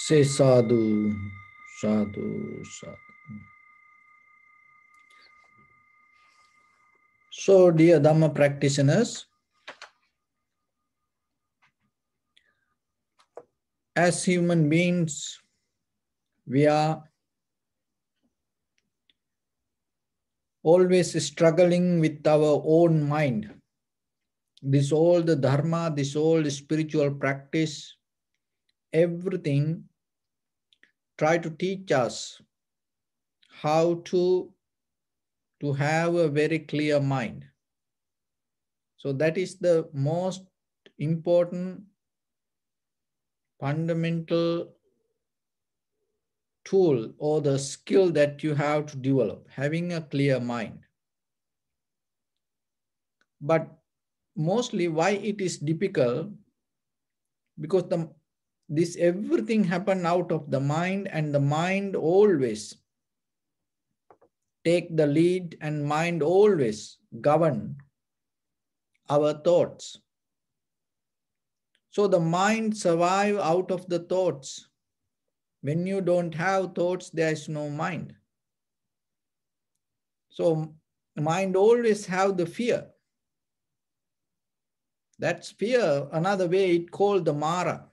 Say sadhu, sadhu, sadhu. So, dear Dharma practitioners, as human beings, we are always struggling with our own mind. This all the Dharma, this all the spiritual practice, everything try to teach us how to have a very clear mind. So that is the most important fundamental tool or the skill that you have to develop, having a clear mind. But mostly why it is difficult, because this everything happen out of the mind, and the mind always take the lead, and mind always govern our thoughts. So the mind survive out of the thoughts. When you don't have thoughts, there is no mind. So mind always have the fear. That's fear. Another way it called the Mara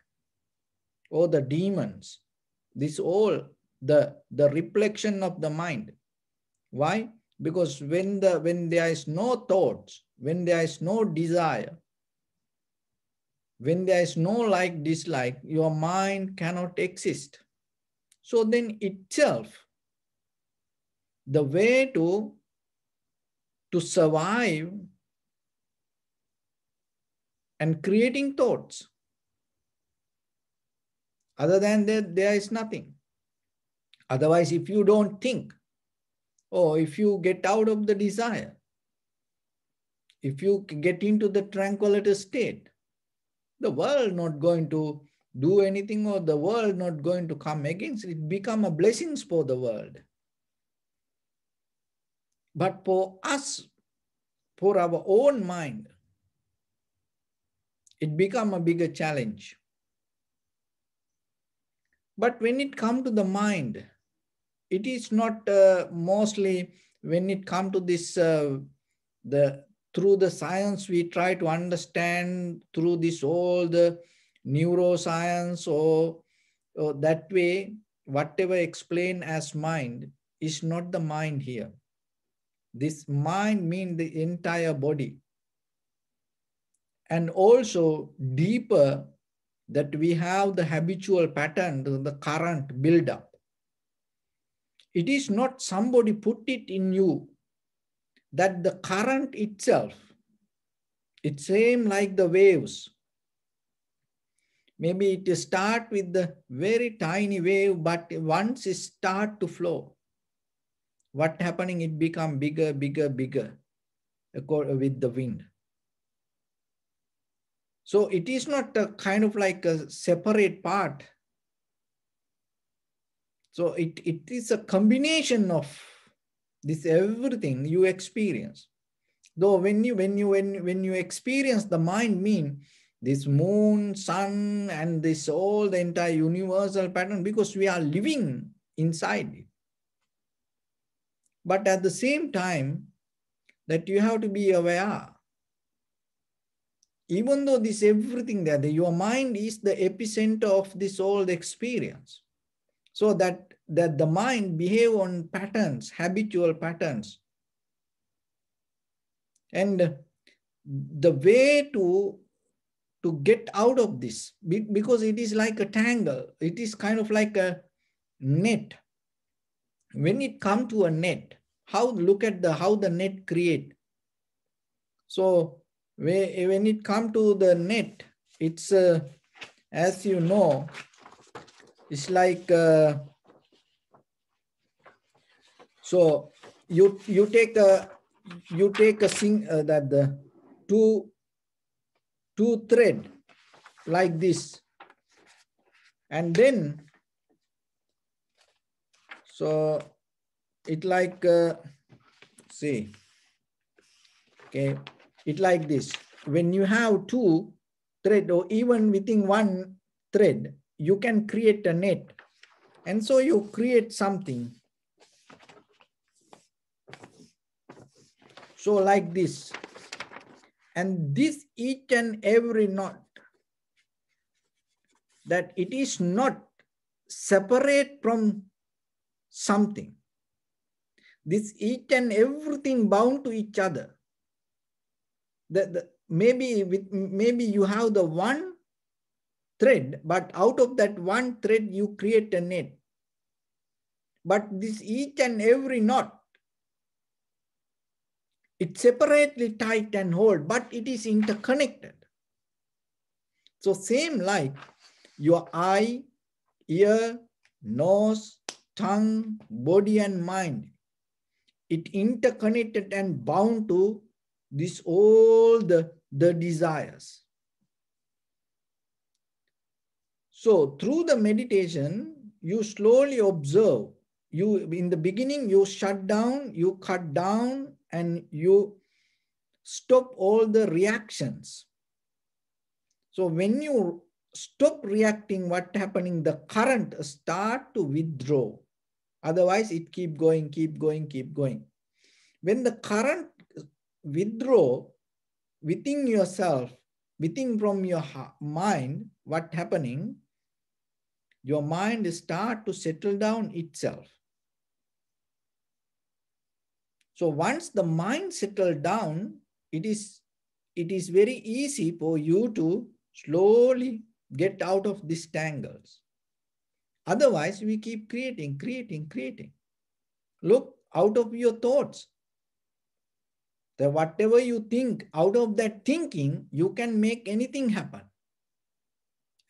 or the demons. This all the reflection of the mind. Why? Because when there is no thoughts, when there is no desire, when there is no like dislike, your mind cannot exist. So then itself, the way to survive and creating thoughts. Other than that, there is nothing. Otherwise, if you don't think, or if you get out of the desire, if you get into the tranquility state, the world not going to do anything, or the world not going to come against it, become a blessings for the world. But for us, for our own mind, it become a bigger challenge. But when it comes to the mind, it is not mostly when it comes to this, through the science we try to understand through this all the neuroscience or that way, whatever explained as mind is not the mind here. This mind means the entire body. And also deeper, that we have the habitual pattern, the current build-up. It is not somebody put it in you, that the current itself, it's same like the waves. Maybe it start with the very tiny wave, but once it start to flow, what happening? It become bigger, bigger, bigger with the wind. So it is not a kind of like a separate part. So it is a combination of this everything you experience. Though when you experience the mind, mean this moon, sun, and this all the entire universal pattern, because we are living inside it. But at the same time, that you have to be aware. Even though this everything there, your mind is the epicenter of this all the experience. So that the mind behave on patterns, habitual patterns. And the way to get out of this, because it is like a tangle, it is kind of like a net. When it comes to a net, look at how the net create. So when it comes to the net, it's as you know, it's like so you take a that the two thread like this, and then so it like see, okay, it like this. When you have two thread, or even within one thread, you can create a net. And so you create something. So like this. And this each and every knot, that it is not separate from something. This each and everything bound to each other. Maybe you have the one thread, but out of that one thread you create a net. But this each and every knot, it's separately tight and hold, but it is interconnected. So same like your eye, ear, nose, tongue, body and mind, it interconnected and bound to this all the desires. So through the meditation, you slowly observe. You in the beginning, you shut down, you cut down, and you stop all the reactions. So when you stop reacting, what happening? The current start to withdraw. Otherwise, it keep going, keep going, keep going. When the current withdraw within yourself, within from your mind, what happening? Your mind start to settle down itself. So once the mind settle down, it is very easy for you to slowly get out of these tangles. Otherwise, we keep creating, creating, creating. Look, out of your thoughts, that whatever you think, out of that thinking, you can make anything happen.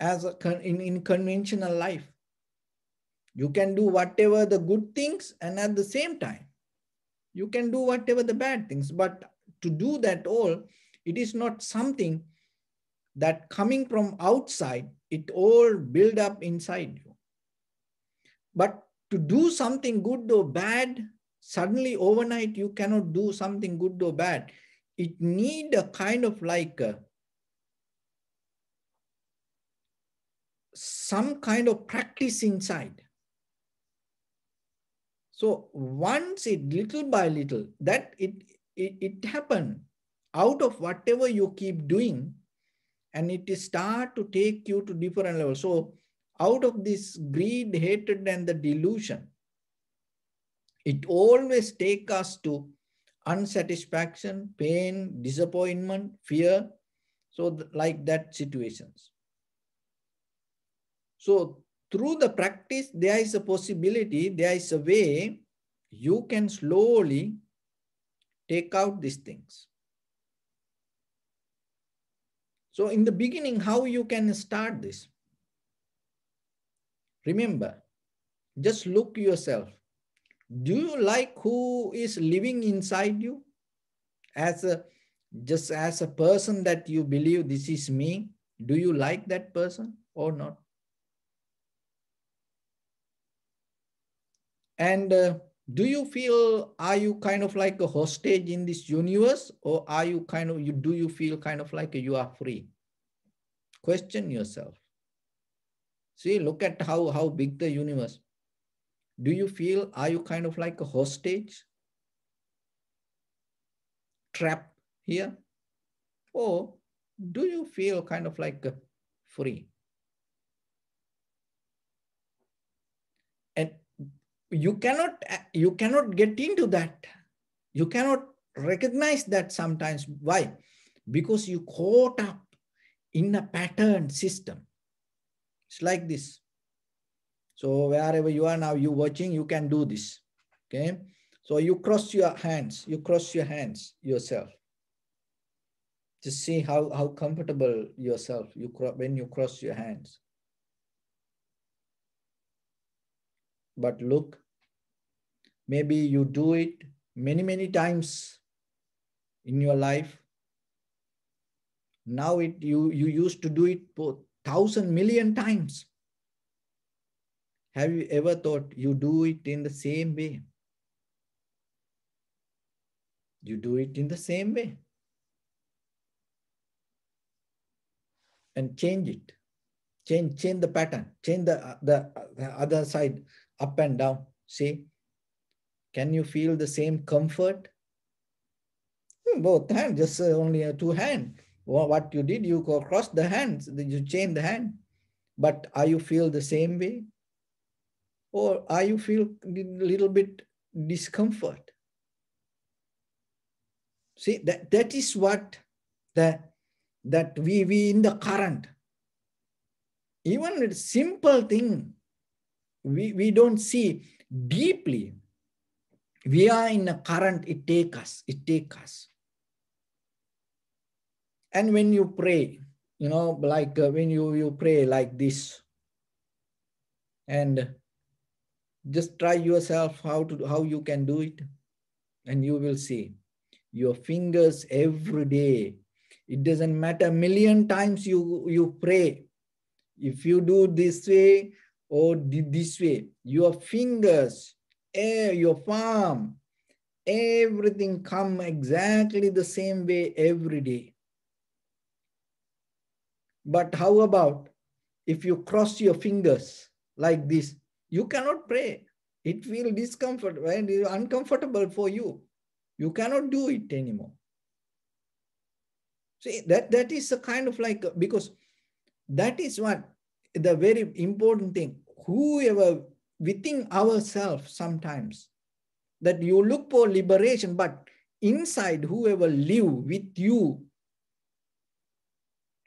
As in conventional life, you can do whatever the good things, and at the same time, you can do whatever the bad things. But to do that all, it is not something that coming from outside, it all build up inside you. But to do something good or bad, suddenly overnight you cannot do something good or bad. It need a kind of like some kind of practice inside. So once it little by little, that it happen out of whatever you keep doing, and it start to take you to different levels. So out of this greed, hatred, and the delusion, it always take us to unsatisfaction, pain, disappointment, fear. So like that situations. So through the practice, there is a possibility, there is a way you can slowly take out these things. So in the beginning, how you can start this? Remember, just look yourself. Do you like who is living inside you? Just as a person that you believe this is me, do you like that person or not? And do you feel, are you kind of like a hostage in this universe, or are you kind of, do you feel kind of like you are free? Question yourself. See, look at how big the universe. Do you feel, are you kind of like a hostage? Trapped here? Or do you feel kind of like free? And you cannot get into that. You cannot recognize that sometimes. Why? Because you caught up in a pattern system. It's like this. So wherever you are now, you watching, you can do this. Okay. So you cross your hands. You cross your hands yourself. Just see how comfortable yourself when you cross your hands. But look, maybe you do it many, many times in your life. Now you used to do it for 1,000 million times. Have you ever thought you do it in the same way? You do it in the same way. And change it. Change the pattern. Change the other side, up and down. See, can you feel the same comfort? Both hands, just only two hands. What you did, you cross the hands, you change the hand. But are you feel the same way? Or are you feel a little bit discomfort? See, that is what that we in the current. Even a simple thing, we don't see deeply. We are in a current, it takes us. And when you pray, like when you pray like this, and just try yourself how you can do it, and you will see your fingers every day. It doesn't matter, a million times you pray. If you do this way or this way, your fingers, your palm, everything come exactly the same way every day. But how about if you cross your fingers like this? You cannot pray. It will discomfort, right? It is uncomfortable for you. You cannot do it anymore. See, that is a kind of like, because that is what the very important thing. Whoever within ourselves sometimes, that you look for liberation, but inside whoever live with you,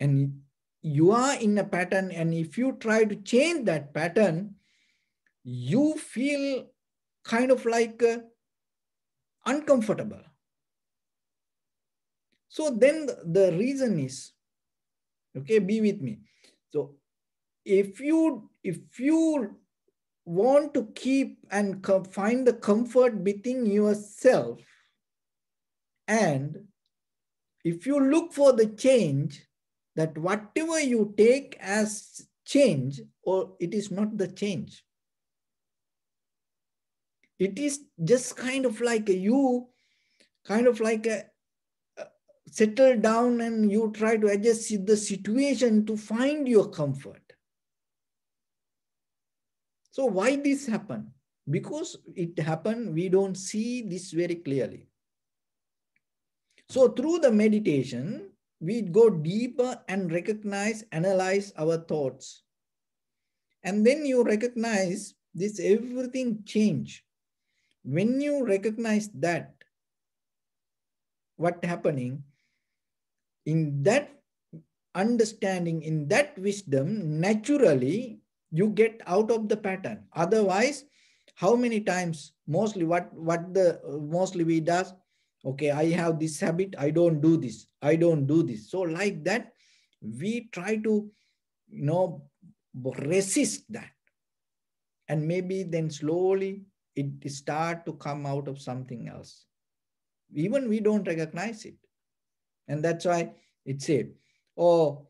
and you are in a pattern, and if you try to change that pattern, you feel kind of like uncomfortable. So then the reason is, okay, be with me. So if you want to keep and find the comfort within yourself, and if you look for the change, that whatever you take as change, or it is not the change. It is just kind of like you settle down and you try to adjust the situation to find your comfort. So why this happen? Because it happened, we don't see this very clearly. So through the meditation, we go deeper and recognize, analyze our thoughts. And then you recognize this everything change. When you recognize that, what happening, in that understanding, in that wisdom, naturally you get out of the pattern. Otherwise, how many times, mostly mostly we does, okay, I have this habit, I don't do this. So like that, we try to, resist that. And maybe then slowly it start to come out of something else. Even we don't recognize it. And that's why it said, oh,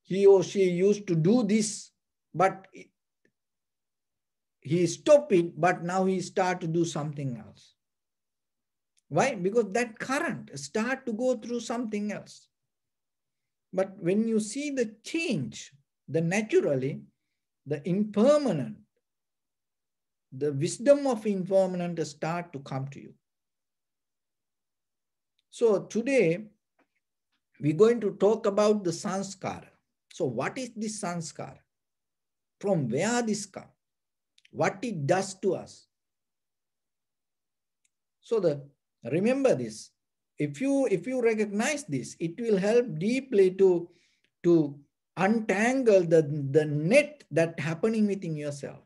he or she used to do this, but he stopped it, but now he start to do something else. Why? Because that current start to go through something else. But when you see the change, the naturally, the impermanent, the wisdom of impermanent start to come to you. So today, we're going to talk about the Sanskar. So what is this Sanskar? From where this comes? What it does to us? So remember this. If you recognize this, it will help deeply to untangle the net that happening within yourself.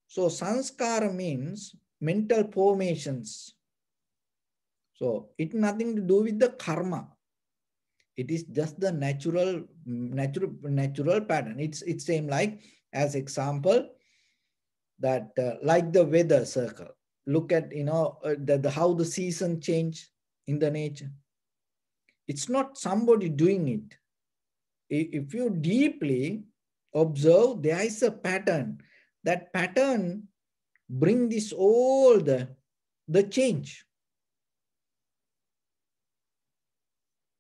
So sanskara means mental formations. So it nothing to do with the karma. It is just the natural pattern. It's same like, as example, that like the weather circle. Look at how the season change in the nature. It's not somebody doing it. If you deeply observe, there is a pattern. That pattern bring this all the change.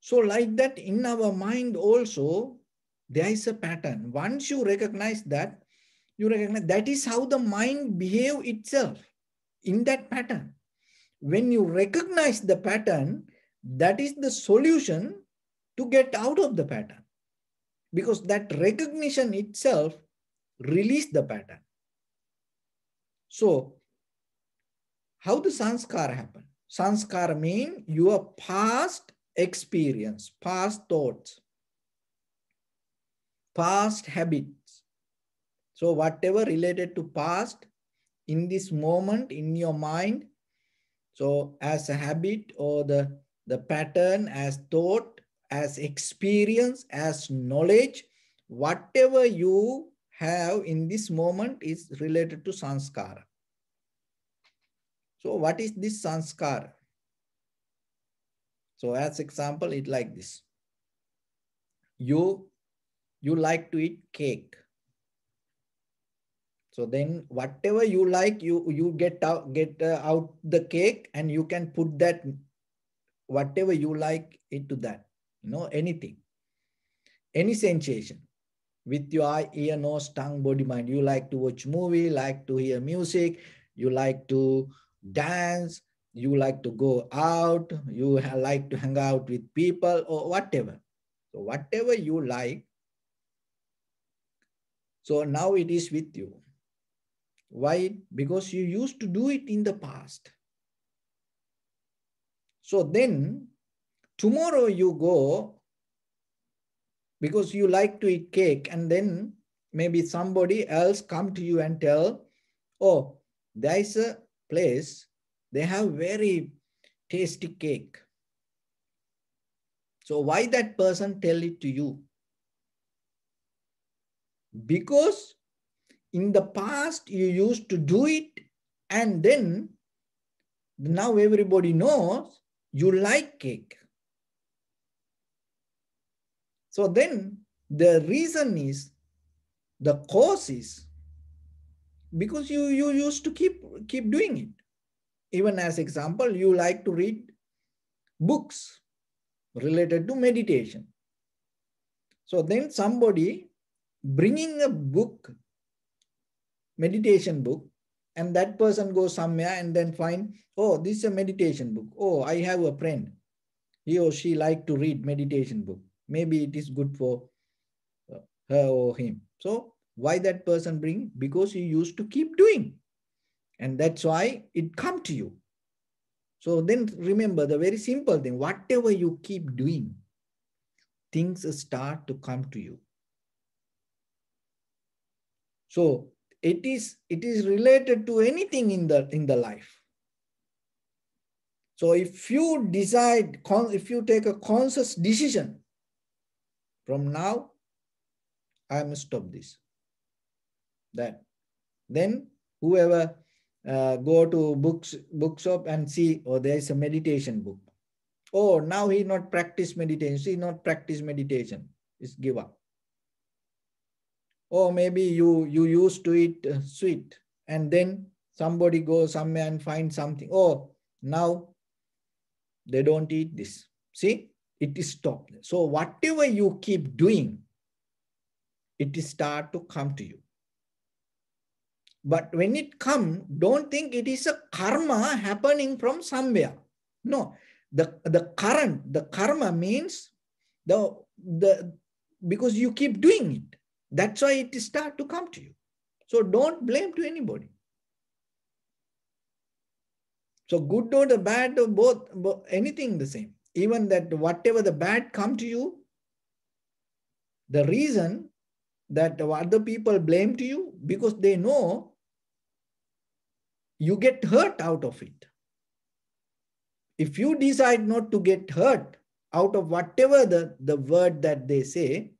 So like that in our mind also, There is a pattern. Once you recognize that, you recognize that is how the mind behaves itself in that pattern. When you recognize the pattern, that is the solution to get out of the pattern. Because that recognition itself release the pattern. So, how the sanskar happen? Sanskar mean your past experience, past thoughts, past habits. So whatever related to past in this moment in your mind, so as a habit or the pattern, as thought, as experience, as knowledge, whatever you have in this moment is related to sanskara. So what is this sanskara? So as example, it like this. You like to eat cake. So then whatever you like, you get out the cake, and you can put that whatever you like into that, anything, any sensation with your eye, ear, nose, tongue, body, mind. You like to watch movie, like to hear music, you like to dance, you like to go out, you like to hang out with people or whatever. So whatever you like, so now it is with you. Why? Because you used to do it in the past. So then tomorrow you go, because you like to eat cake, and then maybe somebody else come to you and tell, oh, there is a place, they have very tasty cake. So why that person tell it to you? Because in the past you used to do it, and then now everybody knows you like cake. So then the reason is, the cause is because you used to keep doing it. Even as example, you like to read books related to meditation. So then somebody bringing a book, meditation book, and that person goes somewhere and then find, oh, this is a meditation book. Oh, I have a friend. He or she like to read meditation book. Maybe it is good for her or him. So why that person bring? Because you used to keep doing. And that's why it come to you. So then remember the very simple thing, whatever you keep doing, things start to come to you. So it is related to anything in the life. So if you decide, if you take a conscious decision, from now, I must stop this, that, then whoever go to bookshop and see, oh, there is a meditation book. Oh, now he not practice meditation. He not practice meditation. It's give up. Or maybe you used to eat sweet, and then somebody goes somewhere and find something. Oh, now they don't eat this. See, it is stopped. So whatever you keep doing, it is start to come to you. But when it come, don't think it is a karma happening from somewhere. No, the karma means the because you keep doing it. That's why it start to come to you. So don't blame to anybody. So good or the bad or both anything the same. Even that whatever the bad come to you, the reason that other people blame to you, because they know you get hurt out of it. If you decide not to get hurt out of whatever the word that they say,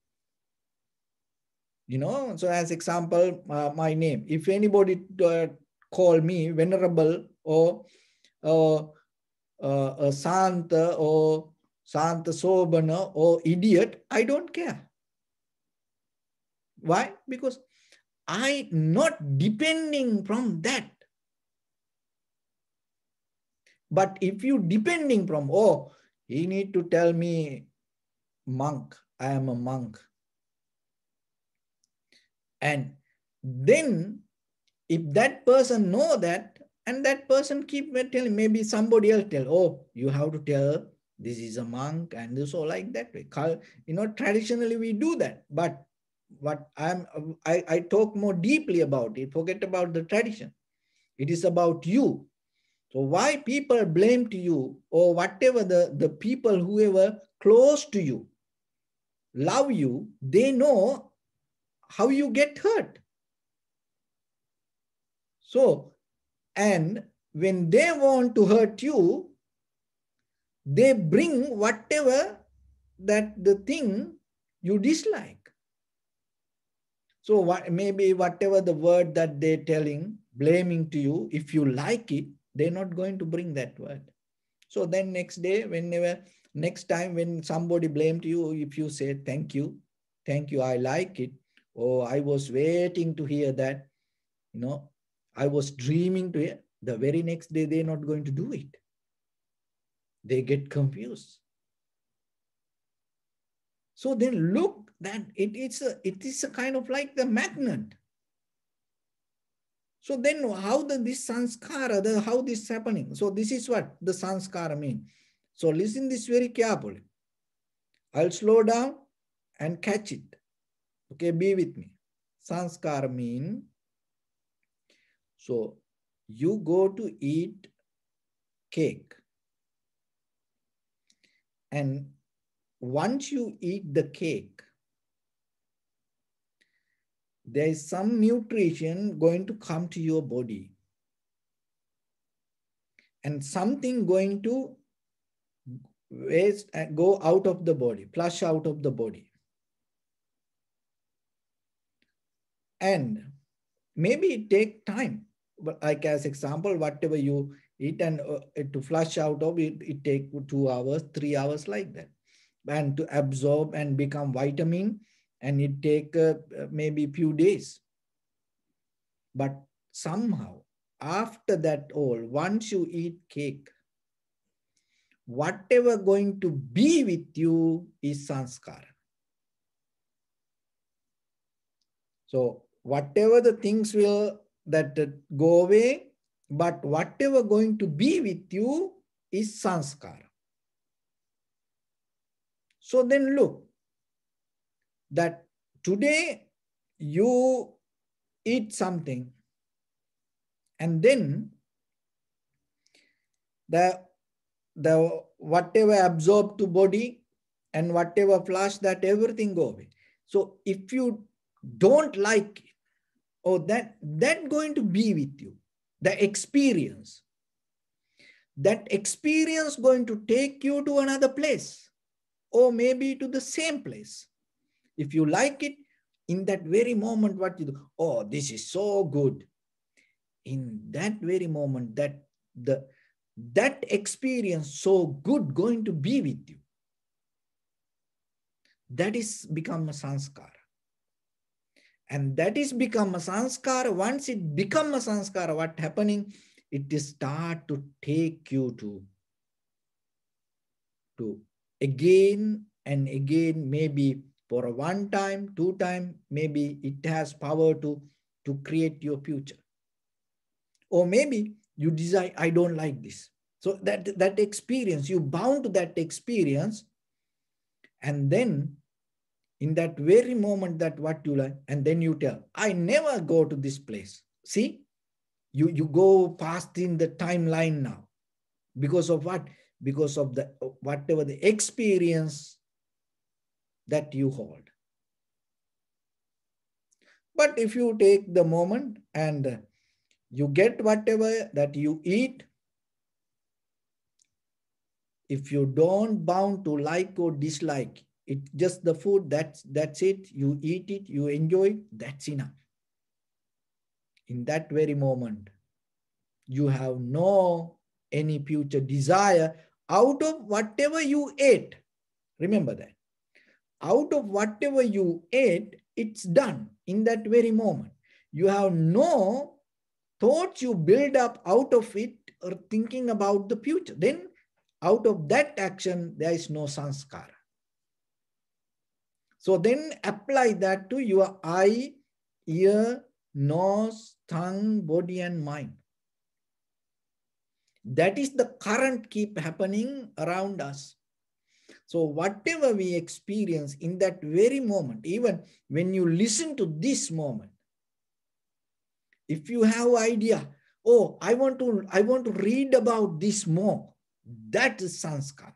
so as example, my name, if anybody call me venerable or Santa or Santa Sobana or idiot, I don't care. Why? Because I not depending from that. But if you depending from, oh, he need to tell me monk, I am a monk. And then if that person know that, and that person keep telling, maybe somebody else tell, oh, you have to tell this is a monk and so like that way. Traditionally we do that. But what I talk more deeply about it, forget about the tradition. It is about you. So why people blame to you, or whatever the people, whoever close to you, love you, they know how you get hurt. So, and when they want to hurt you, they bring whatever that the thing you dislike. So maybe whatever the word that they're telling, blaming to you, if you like it, they're not going to bring that word. So then next day, next time when somebody blamed you, if you say, thank you, I like it, or I was waiting to hear that, I was dreaming to hear, the very next day, they're not going to do it. They get confused. So then look that it is a kind of like the magnet. So then how this sanskara, how this is happening? So this is what the sanskara mean. So listen this very carefully. I'll slow down and catch it. Okay, be with me. Sanskara mean, so you go to eat cake. And once you eat the cake, there is some nutrition going to come to your body. And something going to waste and go out of the body, flush out of the body. And maybe it take time, but like as example, whatever you eat and to flush out of it, it take 2 hours, 3 hours like that. And to absorb and become vitamin, and it take maybe few days. But somehow, after that all, once you eat cake, whatever going to be with you is sanskara. So whatever the things will that go away, but whatever going to be with you is sanskara. So then look, that today you eat something, and then the whatever absorbed to body and whatever flush, that everything go away. So if you don't like it, or that going to be with you, the experience, that experience going to take you to another place, or maybe to the same place. If you like it, in that very moment, what you do, oh, this is so good. In that very moment, that experience so good going to be with you. That is become a sanskara. And that is become a sanskara. Once it become a sanskara, what happening? It is start to take you to again and again, maybe for a 1 time, 2 time, maybe it has power to create your future. Or maybe you decide, I don't like this. So that experience, you bound to that experience, and then in that very moment, that what you like, and then you tell, I never go to this place. See, you go past in the timeline now. Because of what? Because of the whatever the experience that you hold. But if you take the moment and you get whatever that you eat, if you don't bound to like or dislike, it's just the food, that's it. You eat it, you enjoy, that's enough. In that very moment, you have no any future desire out of whatever you ate. Remember that. Out of whatever you ate, it's done in that very moment. You have no thoughts you build up out of it or thinking about the future. Then out of that action, there is no sanskara. So then apply that to your eye, ear, nose, tongue, body, and mind. That is the current keep happening around us. So whatever we experience in that very moment, even when you listen to this moment, if you have idea, oh, I want to read about this more, that is sanskara.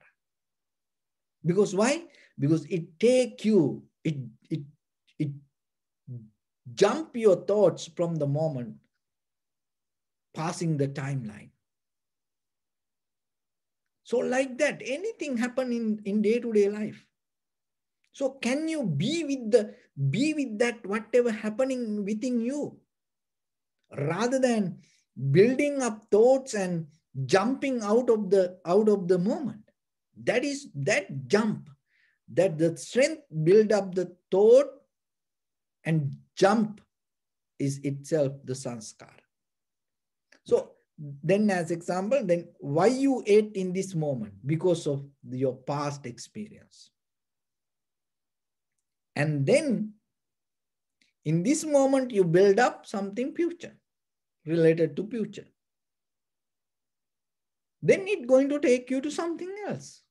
Because why? Because it take you, it jump your thoughts from the moment, passing the timeline. So like that, anything happen in day-to-day life. So can you be with that whatever happening within you, rather than building up thoughts and jumping out of the moment? That is that jump, that the strength build up the thought and jump is itself the sanskar. So then as example, then why you ate in this moment? Because of your past experience. And then in this moment, you build up something future, related to future. Then it's going to take you to something else.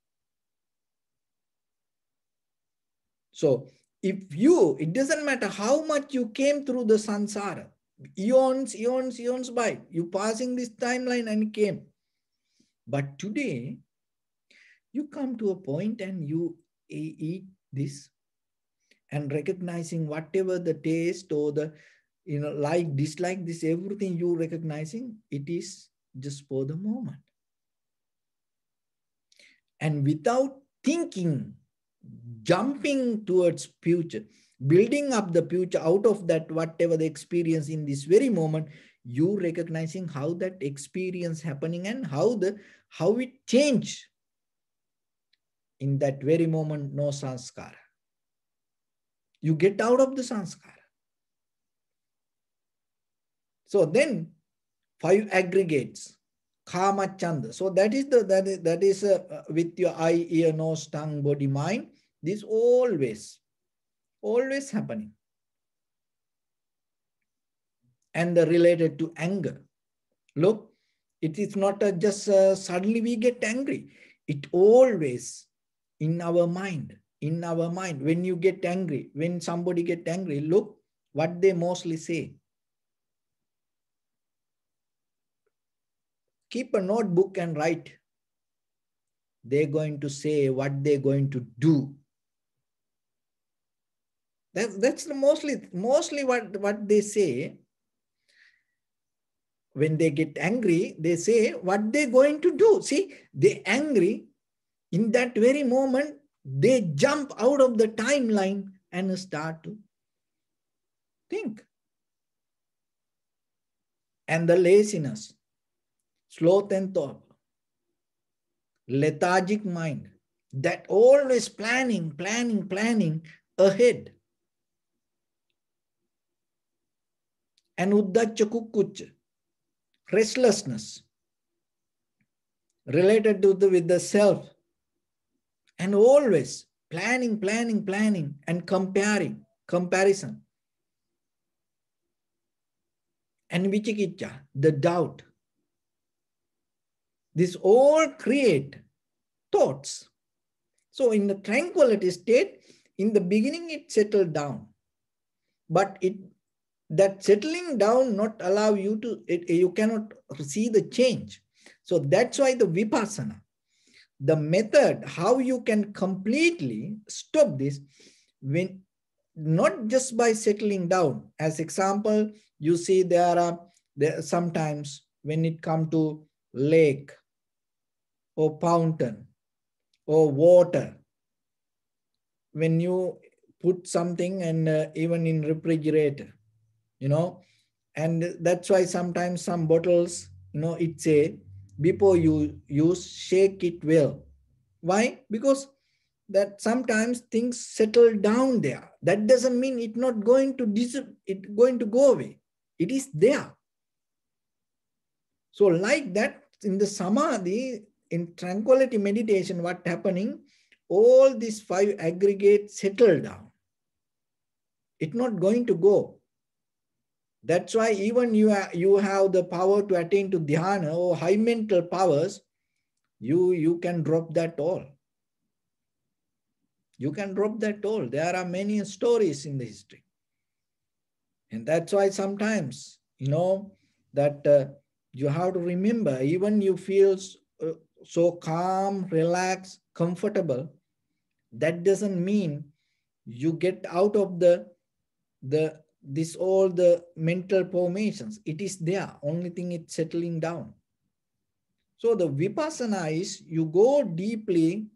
So it doesn't matter how much you came through the samsara, eons by, you passing this timeline and came. But today, you come to a point and you eat this, and recognizing whatever the taste or the, like, dislike, this, everything you recognizing, it is just for the moment. And without thinking, jumping towards future, building up the future out of that, whatever the experience in this very moment, you recognizing how that experience happening and how it changed in that very moment, no sanskara. You get out of the sanskara. So then 5 aggregates, kama chanda. So that is with your eye, ear, nose, tongue, body, mind. This always happening. And related to anger. Look, it is not just suddenly we get angry. It always in our mind. When you get angry, when somebody get angry, look what they mostly say. Keep a notebook and write. They're going to say what they're going to do. That's mostly what they say. When they get angry, they say what they're going to do. See, they're angry. In that very moment, they jump out of the timeline and start to think. And the laziness, sloth and thought, lethargic mind, that always planning ahead. And uddacha kukkucha, restlessness, related to with the self, and always planning and comparison. And vichikicca, the doubt. This all create thoughts. So in the tranquility state, in the beginning it settled down. But that settling down not allow you to, you cannot see the change. So that's why the vipassana, the method, how you can completely stop this, when not just by settling down. As example, you see there sometimes when it come to lake or fountain or water, when you put something and even in refrigerator, and that's why sometimes some bottles, it say before you use, shake it well. Why? Because that sometimes things settle down there. That doesn't mean it's not going to it going to go away. It is there. So like that, in the samadhi, in tranquility meditation, what happening? All these 5 aggregates settle down. It's not going to go. That's why even you have the power to attain to dhyana or high mental powers, you can drop that all. You can drop that all. There are many stories in the history. And that's why sometimes, that you have to remember, even you feel so calm, relaxed, comfortable, that doesn't mean you get out of this all the mental formations. It is there. Only thing it's settling down. So the vipassana is you go deeply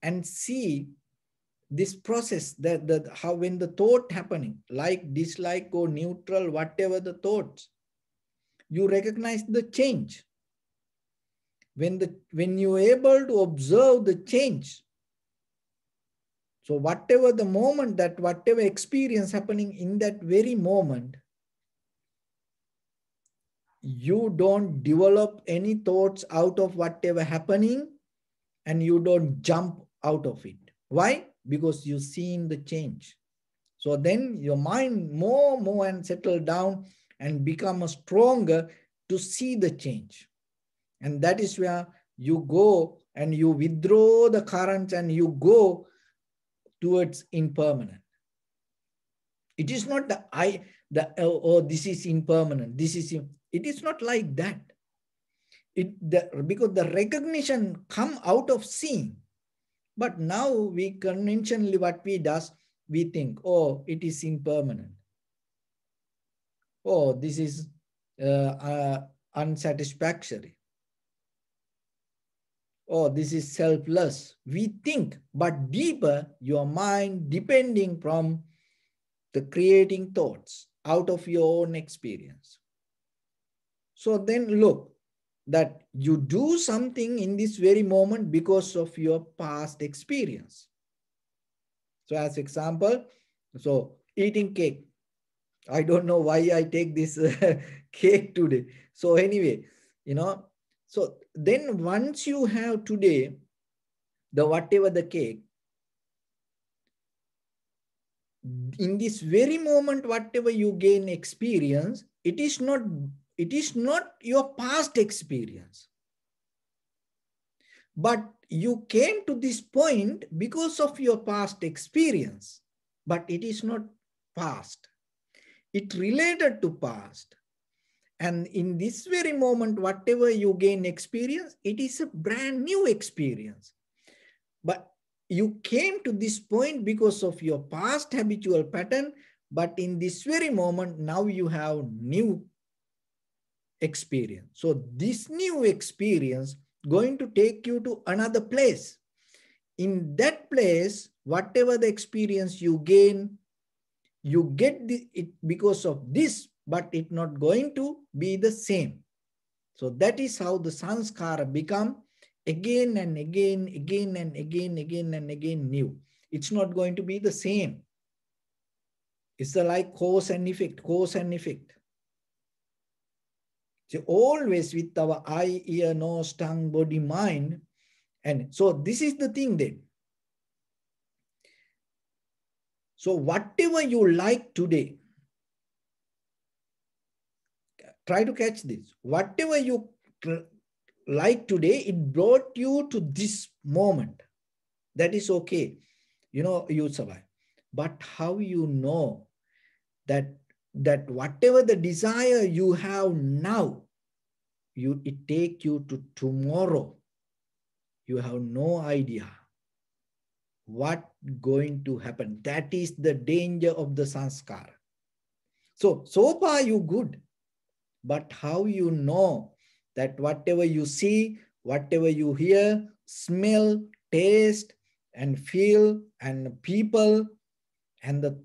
and see this process, that how when the thought happening, like, dislike or neutral, whatever the thoughts, you recognize the change. When you're able to observe the change, so whatever the moment, that whatever experience happening in that very moment, you don't develop any thoughts out of whatever happening, and you don't jump out of it. Why? Because you've seen the change. So then your mind more and settle down and become stronger to see the change. And that is where you go and you withdraw the currents and you go towards impermanent. It is not this is impermanent. It is not like that. Because the recognition come out of seeing. But now we conventionally, what we does, we think, oh, it is impermanent. Oh, this is unsatisfactory. Oh, this is selfless. We think, but deeper, your mind, depending from the creating thoughts out of your own experience. So then look, that you do something in this very moment because of your past experience. So as example, so eating cake. I don't know why I take this cake today. So anyway, so then once you have today, the whatever the cake, in this very moment, whatever you gain experience, it is not your past experience. But you came to this point because of your past experience, but it is not past. It related to past. And in this very moment, whatever you gain experience, it is a brand new experience. But you came to this point because of your past habitual pattern, but in this very moment, now you have new experience. So this new experience going to take you to another place. In that place, whatever the experience you gain, you get it because of this, but it's not going to be the same. So that is how the sanskara become again and again and again new. It's not going to be the same. It's like cause and effect. So always with our eye, ear, nose, tongue, body, mind. And so this is the thing then. So whatever you like today, try to catch this. Whatever you like today, it brought you to this moment. That is okay. You survive. But how you know that whatever the desire you have now, it take you to tomorrow. You have no idea what going to happen. That is the danger of the sanskar. So far you good. But how you know that whatever you see, whatever you hear, smell, taste, and feel, and people, and the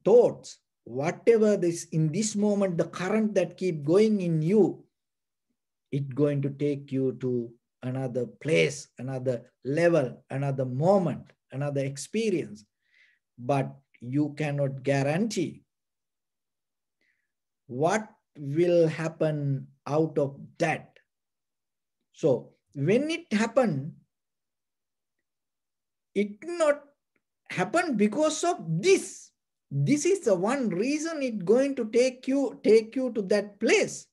thoughts, whatever this in this moment, the current that keep going in you, it's going to take you to another place, another level, another moment, another experience. But you cannot guarantee what will happen out of that. So when it happened, it not happen because of this. This is the one reason it's going to take you to that place.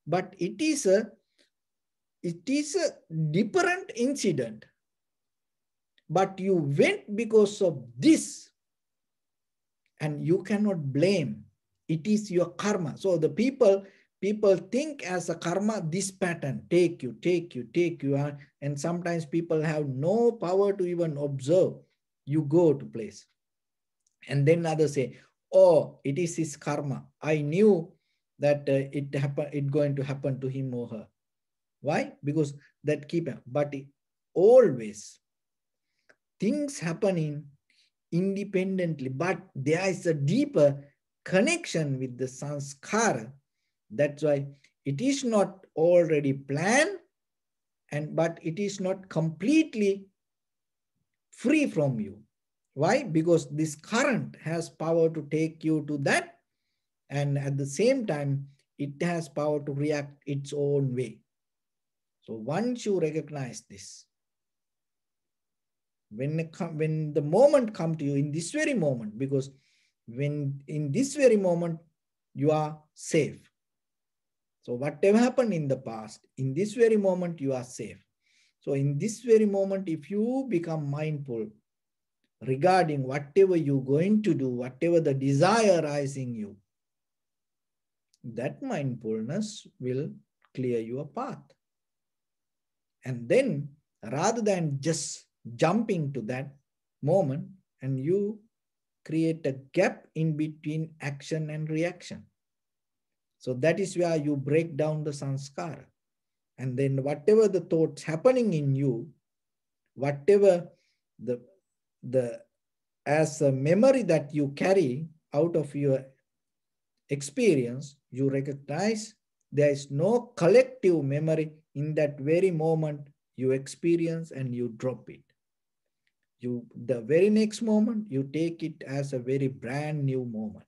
But it is a different incident. But you went because of this, and you cannot blame. It is your karma. So the people think as a karma, this pattern, take you, and sometimes people have no power to even observe. You go to place. And then others say, oh, it is his karma. I knew that it going to happen to him or her. Why? Because that but always things happening independently, but there is a deeper connection with the sanskara. That's why it is not already planned, but it is not completely free from you. Why? Because this current has power to take you to that, and at the same time, it has power to react its own way. So once you recognize this, when the moment come to you in this very moment, because when in this very moment you are safe. So whatever happened in the past, in this very moment you are safe. So in this very moment, if you become mindful regarding whatever you're going to do, whatever the desire rising you, that mindfulness will clear your path. And then rather than just jumping to that moment, and you create a gap in between action and reaction. So that is where you break down the sanskara. And then whatever the thoughts happening in you, whatever the as a memory that you carry out of your experience, you recognize there is no collective memory in that very moment you experience, and you drop it. You, the very next moment, you take it as a very brand new moment.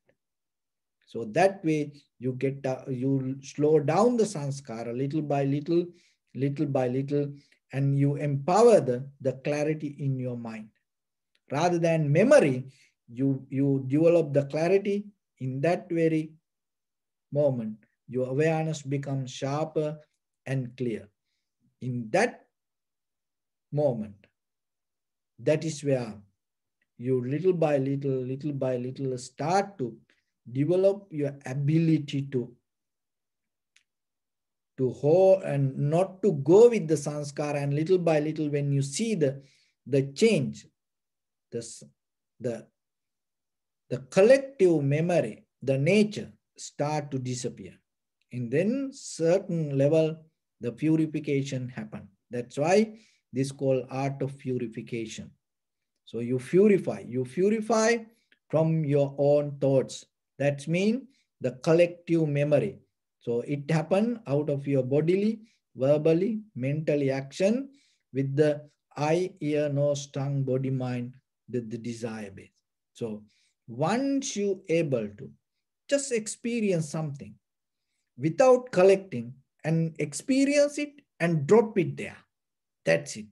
So that way you get, you slow down the sanskara little by little, and you empower the clarity in your mind. Rather than memory, you develop the clarity in that very moment. Your awareness becomes sharper and clear. In that moment, that is where you little by little start to develop your ability to hold and not to go with the sanskara, and little by little when you see the change, the the collective memory, the nature start to disappear. And then certain level, the purification happen. That's why this called art of purification. So you purify from your own thoughts. That means the collective memory. So it happen out of your bodily, verbally, mentally action with the eye, ear, nose, tongue, body, mind, the desire base. So once you able to just experience something without collecting, and experience it and drop it there. That's it.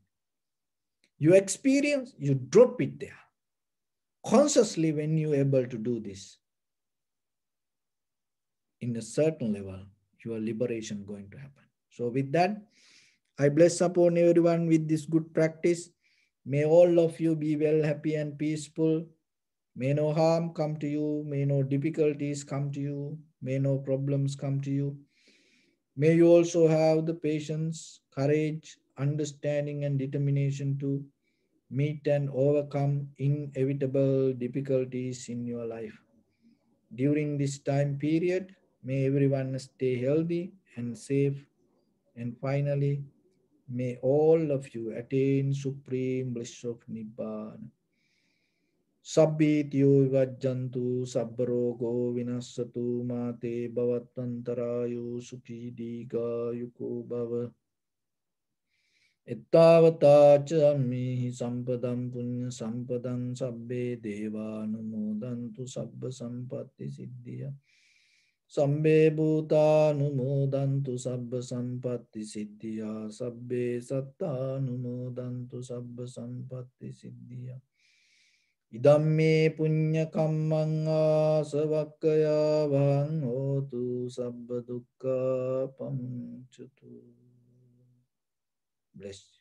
You experience, you drop it there. Consciously, when you're able to do this, in a certain level, your liberation going to happen. So with that, I bless upon everyone with this good practice. May all of you be well, happy and peaceful. May no harm come to you. May no difficulties come to you. May no problems come to you. May you also have the patience, courage, understanding and determination to meet and overcome inevitable difficulties in your life. During this time period, may everyone stay healthy and safe. And finally, may all of you attain supreme bliss of Nibbana. Sabbityo vajjantu sabbarogo vinassatu mate bhavatvantarayo sukhi digayuko bhava. Ittavata ca ammihi sampadam punya sampadam sabbe devanumodantu sabba sampatti siddhya. Sabbe bhutanumodantu sabba sampatti siddhya. Sabbe sattanumodantu sabba sampatti siddhya. Idamme punya kammang asavakkaya vang hotu sabba dukkha pamuccatu. Bless you.